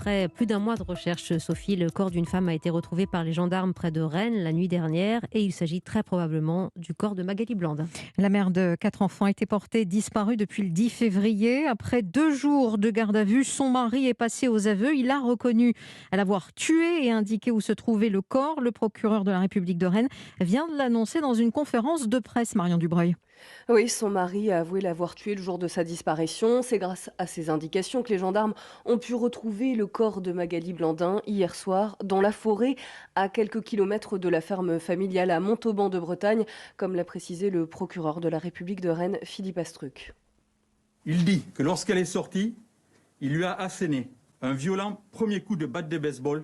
Après plus d'un mois de recherche, Sophie, le corps d'une femme a été retrouvé par les gendarmes près de Rennes la nuit dernière et il s'agit très probablement du corps de Magali Blandin. La mère de 4 enfants était portée disparue depuis le 10 février. Après 2 jours de garde à vue, son mari est passé aux aveux. Il a reconnu l'avoir tué et indiqué où se trouvait le corps. Le procureur de la République de Rennes vient de l'annoncer dans une conférence de presse, Marion Dubreuil. Oui, son mari a avoué l'avoir tué le jour de sa disparition. C'est grâce à ces indications que les gendarmes ont pu retrouver le corps de Magali Blandin hier soir dans la forêt, à quelques kilomètres de la ferme familiale à Montauban de Bretagne, comme l'a précisé le procureur de la République de Rennes, Philippe Astruc. Il dit que lorsqu'elle est sortie, il lui a asséné un violent premier coup de batte de baseball,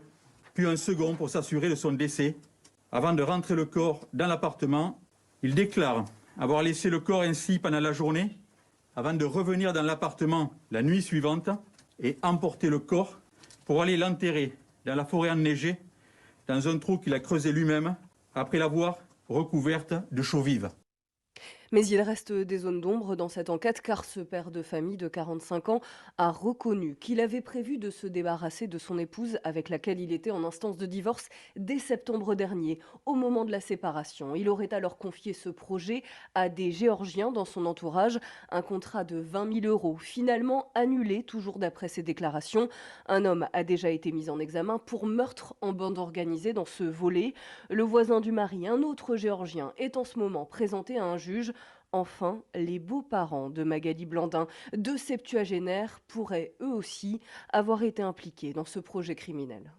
puis un second pour s'assurer de son décès. Avant de rentrer le corps dans l'appartement, il déclare avoir laissé le corps ainsi pendant la journée, avant de revenir dans l'appartement la nuit suivante et emporter le corps pour aller l'enterrer dans la forêt enneigée, dans un trou qu'il a creusé lui-même, après l'avoir recouverte de chaux vive. Mais il reste des zones d'ombre dans cette enquête car ce père de famille de 45 ans a reconnu qu'il avait prévu de se débarrasser de son épouse avec laquelle il était en instance de divorce dès septembre dernier, au moment de la séparation. Il aurait alors confié ce projet à des Géorgiens dans son entourage, un contrat de 20 000 euros, finalement annulé, toujours d'après ses déclarations. Un homme a déjà été mis en examen pour meurtre en bande organisée dans ce volet. Le voisin du mari, un autre Géorgien, est en ce moment présenté à un juge. Enfin, les beaux-parents de Magali Blandin, deux septuagénaires, pourraient eux aussi avoir été impliqués dans ce projet criminel.